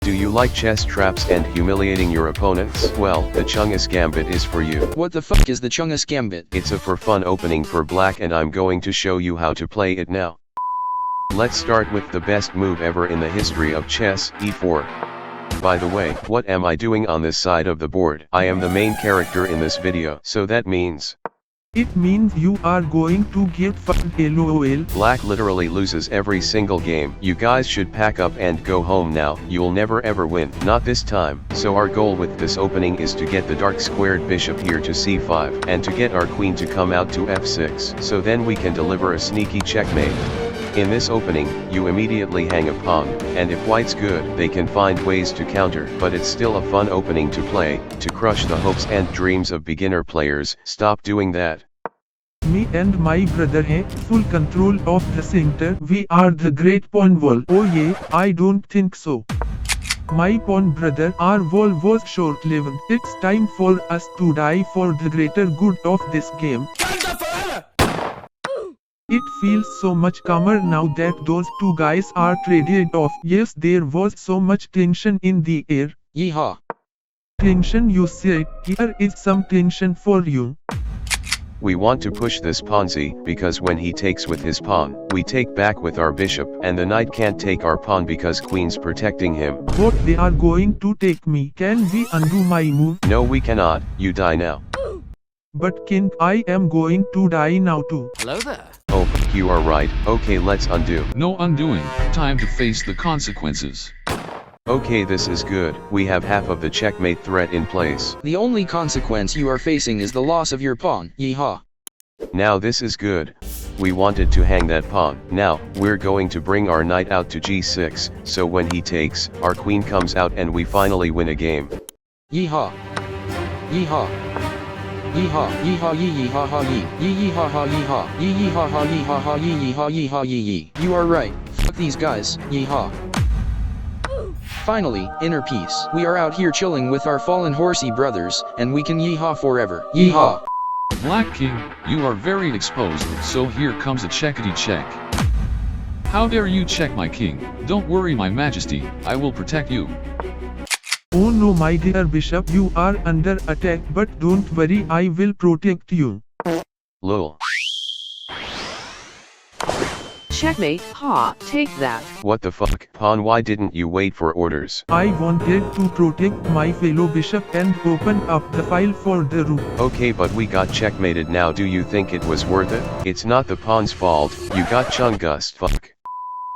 Do you like chess traps and humiliating your opponents? Well, the CHUNGUS Gambit is for you. What the fuck is the CHUNGUS Gambit? It's a for fun opening for black and I'm going to show you how to play it now. Let's start with the best move ever in the history of chess, e4. By the way, what am I doing on this side of the board? I am the main character in this video, so that means... It means you are going to get fucked lol. Black literally loses every single game. You guys should pack up and go home now. You'll never ever win. Not this time. So our goal with this opening is to get the dark squared bishop here to c5, and to get our queen to come out to f6, so then we can deliver a sneaky checkmate. In this opening, you immediately hang a pawn, and if white's good, they can find ways to counter, but it's still a fun opening to play, to crush the hopes and dreams of beginner players. Stop doing that. Me and my brother have full control of the center. We are the great pawn wall. Oh yeah, I don't think so. My pawn brother, our wall was short-lived. It's time for us to die for the greater good of this game. It feels so much calmer now that those two guys are traded off. Yes, there was so much tension in the air. Yeehaw. Tension, you say? Here is some tension for you. We want to push this pawnzy, because when he takes with his pawn, we take back with our bishop, and the knight can't take our pawn because queen's protecting him. What, they are going to take me? Can we undo my move? No, we cannot. You die now. But king, I am going to die now too. Hello there. Oh, you are right. Okay, let's undo. No undoing. Time to face the consequences. Okay, this is good. We have half of the checkmate threat in place. The only consequence you are facing is the loss of your pawn. Yeehaw. Now this is good. We wanted to hang that pawn. Now, we're going to bring our knight out to g6, so when he takes, our queen comes out and we finally win a game. Yeehaw. Yeehaw. Yeehaw, yeehaw, yee yeehaw ha yee, yee yeehaw ha yeehaw, yee yeehaw ha yeehaw ha yee yeehaw yeehaw yee yee. You are right. Fuck these guys. Yeehaw. Finally, inner peace. We are out here chilling with our fallen horsey brothers, and we can yeehaw forever. Yeehaw. Black King, you are very exposed, so here comes a checkity check. How dare you check my king? Don't worry, my majesty, I will protect you. Oh no, my dear bishop, you are under attack, but don't worry, I will protect you. Lol. Checkmate, ha, take that. What the fuck? Pawn, why didn't you wait for orders? I wanted to protect my fellow bishop and open up the file for the rook. Okay, but we got checkmated now. Do you think it was worth it? It's not the pawn's fault. You got chungused. Fuck.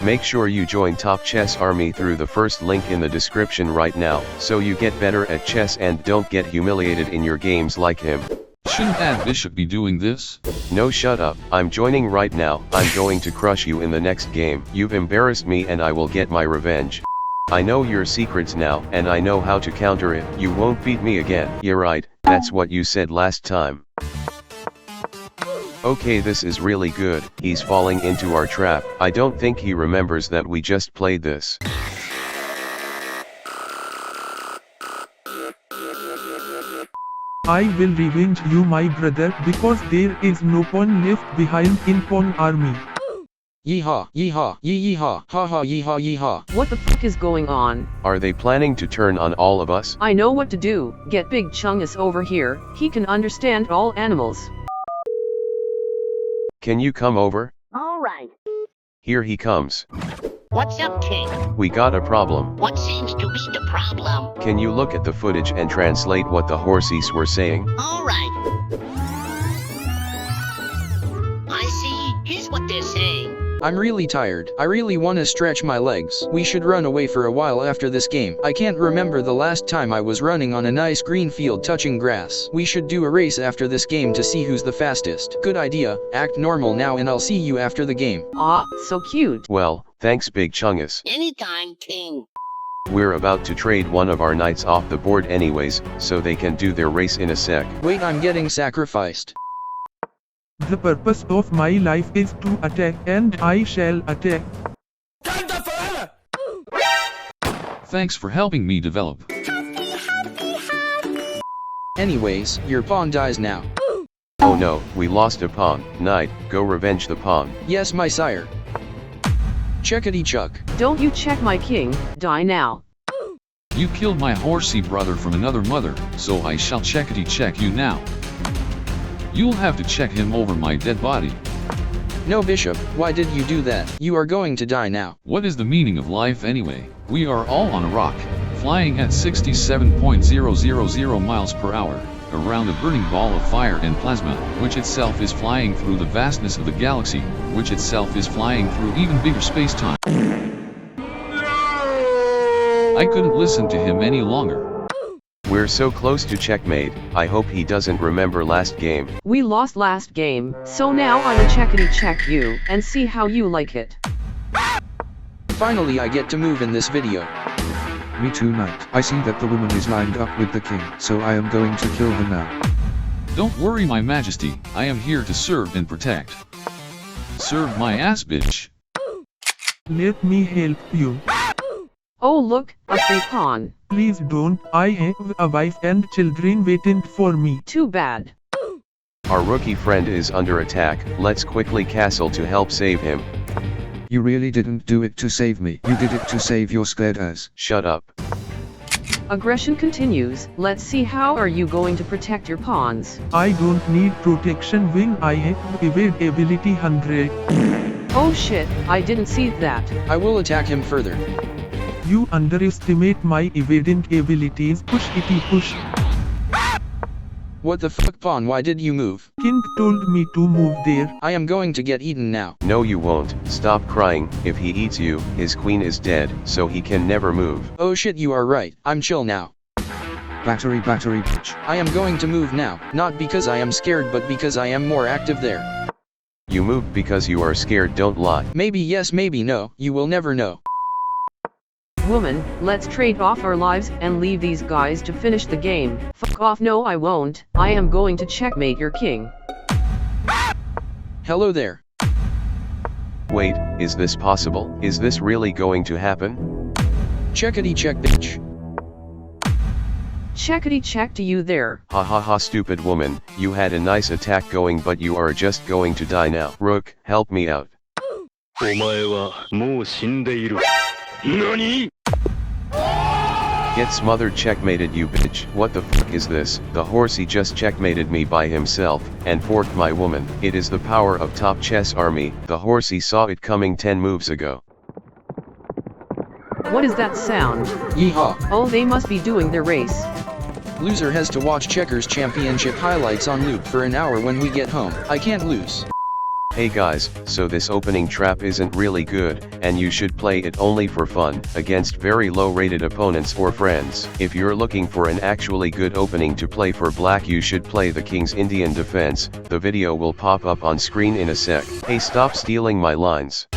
Make sure you join Top Chess Army through the first link in the description right now, so you get better at chess and don't get humiliated in your games like him. Shouldn't that bishop be doing this? No, shut up. I'm joining right now. I'm going to crush you in the next game. You've embarrassed me and I will get my revenge. I know your secrets now, and I know how to counter it. You won't beat me again. You're right, that's what you said last time. Okay, this is really good. He's falling into our trap. I don't think he remembers that we just played this. I will revenge you, my brother, because there is no pawn left behind in pawn army. Yeehaw, yeehaw, yee yeehaw, ha ha yeehaw yeehaw. What the fuck is going on? Are they planning to turn on all of us? I know what to do. Get Big Chungus over here. He can understand all animals. Can you come over? Alright. Here he comes. What's up, King? We got a problem. What seems to be the problem? Can you look at the footage and translate what the horsies were saying? Alright. I see. Here's what they're saying. I'm really tired. I really want to stretch my legs. We should run away for a while after this game. I can't remember the last time I was running on a nice green field touching grass. We should do a race after this game to see who's the fastest. Good idea. Act normal now and I'll see you after the game. Ah, so cute. Well, thanks Big Chungus. Anytime, King. We're about to trade one of our knights off the board anyways, so they can do their race in a sec. Wait, I'm getting sacrificed. The purpose of my life is to attack, and I shall attack. Thanks for helping me develop. Anyways, your pawn dies now. Oh no, we lost a pawn. Knight, go revenge the pawn. Yes, my sire. Checkity chuck. Don't you check my king, die now. You killed my horsey brother from another mother, so I shall checkity check you now. You'll have to check him over my dead body. No, Bishop, why did you do that? You are going to die now. What is the meaning of life anyway? We are all on a rock, flying at 67.000 miles per hour, around a burning ball of fire and plasma, which itself is flying through the vastness of the galaxy, which itself is flying through even bigger space-time. I couldn't listen to him any longer. We're so close to checkmate, I hope he doesn't remember last game. We lost last game, so now I'ma checkity check you, and see how you like it. Finally I get to move in this video. Me too, knight. I see that the woman is lined up with the king, so I am going to kill her now. Don't worry, my majesty, I am here to serve and protect. Serve my ass, bitch. Let me help you. Oh look, a free pawn. Please don't, I have a wife and children waiting for me. Too bad. Our rookie friend is under attack, let's quickly castle to help save him. You really didn't do it to save me. You did it to save your scared ass. Shut up. Aggression continues, let's see how are you going to protect your pawns. I don't need protection when I have evade ability 100. Oh shit, I didn't see that. I will attack him further. You underestimate my evading abilities. Push it, push. What the fuck, pawn, why did you move? King told me to move there. I am going to get eaten now. No you won't, stop crying, if he eats you, his queen is dead, so he can never move. Oh shit, you are right, I'm chill now. Battery, bitch. I am going to move now, not because I am scared but because I am more active there. You moved because you are scared, don't lie. Maybe yes, maybe no, you will never know. Woman, let's trade off our lives and leave these guys to finish the game. Fuck off, no I won't, I am going to checkmate your king. Hello there. Wait, is this possible? Is this really going to happen? Checkity check, bitch. Checkity check to you there. Ha ha ha, stupid woman, you had a nice attack going but you are just going to die now. Rook, help me out. Get smothered, checkmated you bitch. What the fuck is this? The horsey just checkmated me by himself, and forked my woman. It is the power of top chess army, the horsey saw it coming 10 moves ago. What is that sound? Yeehaw. Oh, they must be doing their race. Loser has to watch Checkers Championship highlights on loop for an hour when we get home. I can't lose. Hey guys, so this opening trap isn't really good, and you should play it only for fun, against very low rated opponents or friends. If you're looking for an actually good opening to play for black, you should play the King's Indian Defense. The video will pop up on screen in a sec. Hey, stop stealing my lines.